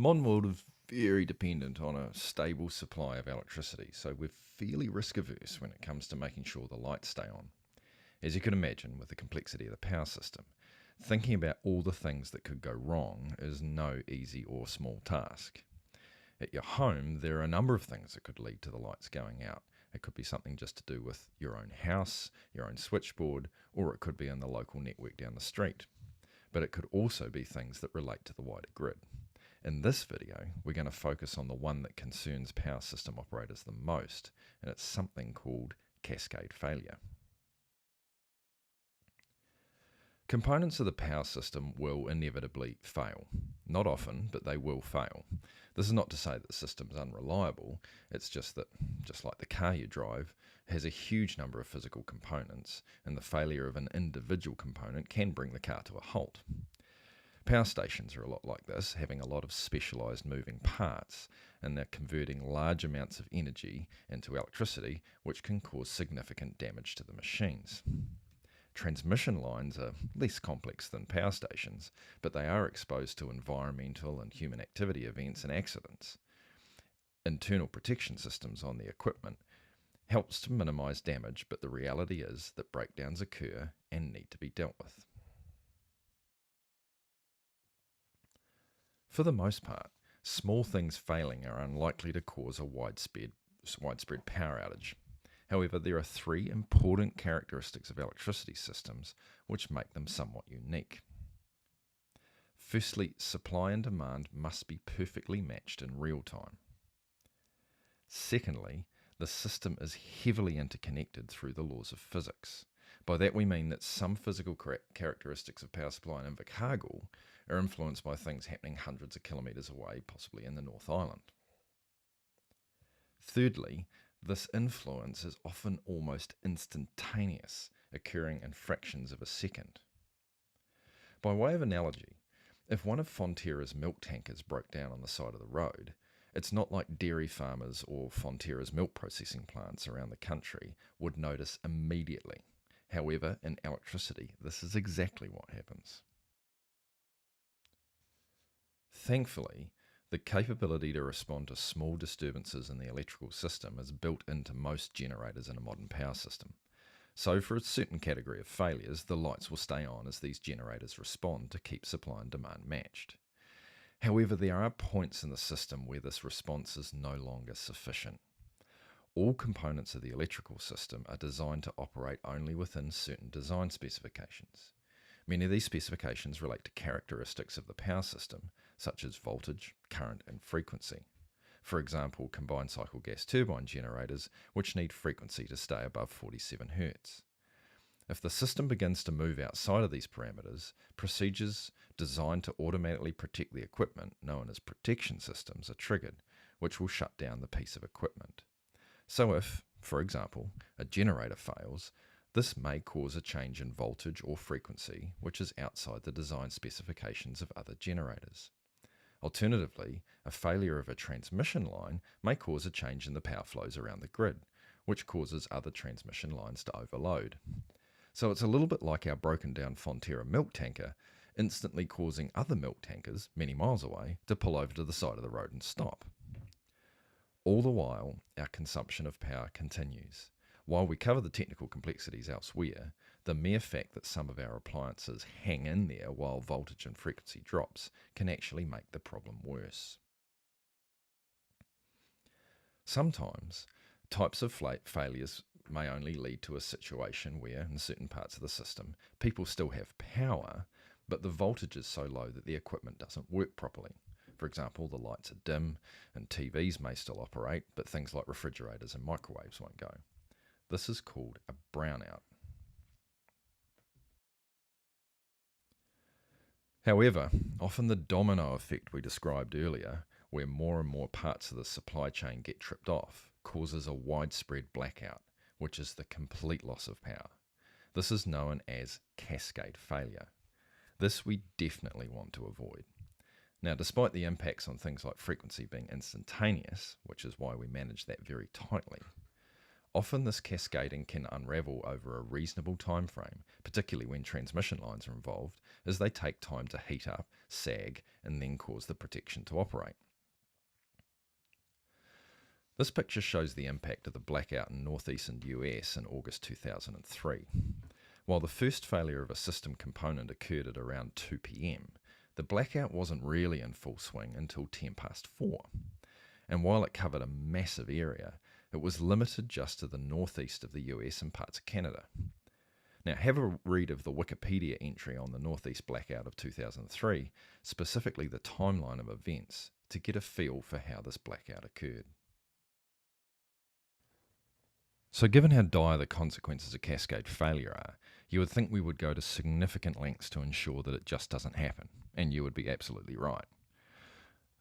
Modern world is very dependent on a stable supply of electricity, so we're fairly risk averse when it comes to making sure the lights stay on. As you can imagine, with the complexity of the power system, thinking about all the things that could go wrong is no easy or small task. At your home, there are a number of things that could lead to the lights going out. It could be something just to do with your own house, your own switchboard, or it could be in the local network down the street. But it could also be things that relate to the wider grid. In this video, we're going to focus on the one that concerns power system operators the most, and it's something called cascade failure. Components of the power system will inevitably fail. Not often, but they will fail. This is not to say that the system's unreliable, it's just that, just like the car you drive, it has a huge number of physical components, and the failure of an individual component can bring the car to a halt. Power stations are a lot like this, having a lot of specialised moving parts, and they're converting large amounts of energy into electricity, which can cause significant damage to the machines. Transmission lines are less complex than power stations, but they are exposed to environmental and human activity events and accidents. Internal protection systems on the equipment helps to minimise damage, but the reality is that breakdowns occur and need to be dealt with. For the most part, small things failing are unlikely to cause a widespread power outage. However, there are three important characteristics of electricity systems which make them somewhat unique. Firstly, supply and demand must be perfectly matched in real time. Secondly, the system is heavily interconnected through the laws of physics. By that we mean that some physical characteristics of power supply in Invercargill are influenced by things happening hundreds of kilometres away, possibly in the North Island. Thirdly, this influence is often almost instantaneous, occurring in fractions of a second. By way of analogy, if one of Fonterra's milk tankers broke down on the side of the road, it's not like dairy farmers or Fonterra's milk processing plants around the country would notice immediately. However, in electricity, this is exactly what happens. Thankfully, the capability to respond to small disturbances in the electrical system is built into most generators in a modern power system. So for a certain category of failures, the lights will stay on as these generators respond to keep supply and demand matched. However, there are points in the system where this response is no longer sufficient. All components of the electrical system are designed to operate only within certain design specifications. Many of these specifications relate to characteristics of the power system, such as voltage, current, and frequency. For example, combined cycle gas turbine generators, which need frequency to stay above 47 Hz. If the system begins to move outside of these parameters, procedures designed to automatically protect the equipment, known as protection systems, are triggered, which will shut down the piece of equipment. So if, for example, a generator fails, this may cause a change in voltage or frequency, which is outside the design specifications of other generators. Alternatively, a failure of a transmission line may cause a change in the power flows around the grid, which causes other transmission lines to overload. So it's a little bit like our broken down Fonterra milk tanker, instantly causing other milk tankers, many miles away, to pull over to the side of the road and stop. All the while, our consumption of power continues. While we cover the technical complexities elsewhere, the mere fact that some of our appliances hang in there while voltage and frequency drops can actually make the problem worse. Sometimes, types of failures may only lead to a situation where, in certain parts of the system, people still have power, but the voltage is so low that the equipment doesn't work properly. For example, the lights are dim and TVs may still operate, but things like refrigerators and microwaves won't go. This is called a brownout. However, often the domino effect we described earlier, where more and more parts of the supply chain get tripped off, causes a widespread blackout, which is the complete loss of power. This is known as cascade failure. This we definitely want to avoid. Now, despite the impacts on things like frequency being instantaneous, which is why we manage that very tightly, Often this cascading can unravel over a reasonable time frame, particularly when transmission lines are involved, as they take time to heat up, sag, and then cause the protection to operate. This picture shows the impact of the blackout in northeastern US in August 2003. While the first failure of a system component occurred at around 2 p.m, the blackout wasn't really in full swing until 10 past 4. And while it covered a massive area, it was limited just to the northeast of the US and parts of Canada. Now, have a read of the Wikipedia entry on the Northeast Blackout of 2003, specifically the timeline of events, to get a feel for how this blackout occurred. So given how dire the consequences of cascade failure are, you would think we would go to significant lengths to ensure that it just doesn't happen, and you would be absolutely right.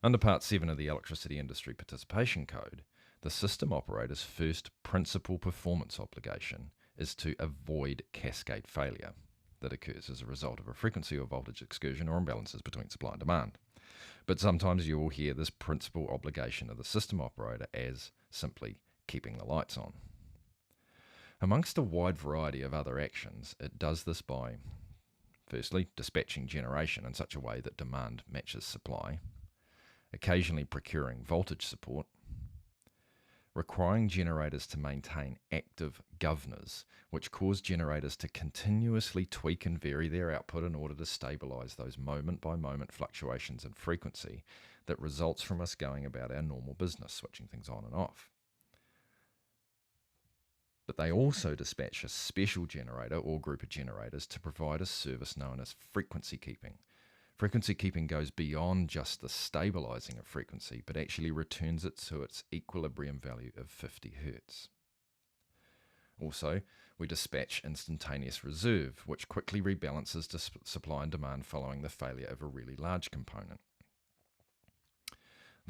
Under Part 7 of the Electricity Industry Participation Code, the system operator's first principal performance obligation is to avoid cascade failure that occurs as a result of a frequency or voltage excursion or imbalances between supply and demand. But sometimes you will hear this principal obligation of the system operator as simply keeping the lights on. Amongst a wide variety of other actions, it does this by, firstly, dispatching generation in such a way that demand matches supply, occasionally procuring voltage support, requiring generators to maintain active governors, which cause generators to continuously tweak and vary their output in order to stabilise those moment-by-moment fluctuations in frequency that results from us going about our normal business, switching things on and off. But they also dispatch a special generator or group of generators to provide a service known as frequency keeping. Frequency keeping goes beyond just the stabilising of frequency, but actually returns it to its equilibrium value of 50 Hz. Also, we dispatch instantaneous reserve, which quickly rebalances supply and demand following the failure of a really large component.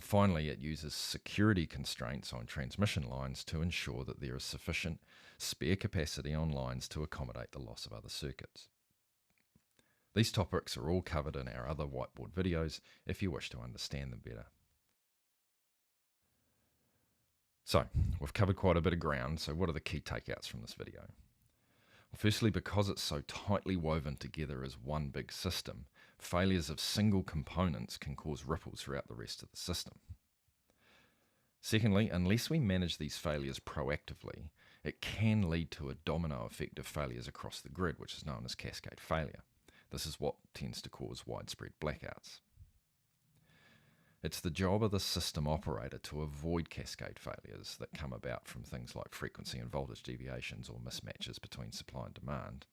Finally, it uses security constraints on transmission lines to ensure that there is sufficient spare capacity on lines to accommodate the loss of other circuits. These topics are all covered in our other whiteboard videos if you wish to understand them better. So, we've covered quite a bit of ground, so what are the key takeouts from this video? Well, firstly, because it's so tightly woven together as one big system, failures of single components can cause ripples throughout the rest of the system. Secondly, unless we manage these failures proactively, it can lead to a domino effect of failures across the grid, which is known as cascade failure. This is what tends to cause widespread blackouts. It's the job of the system operator to avoid cascade failures that come about from things like frequency and voltage deviations or mismatches between supply and demand.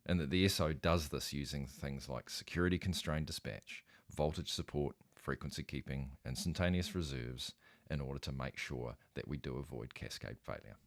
And that the SO does this using things like security constrained dispatch, voltage support, frequency keeping, instantaneous reserves, in order to make sure that we do avoid cascade failure.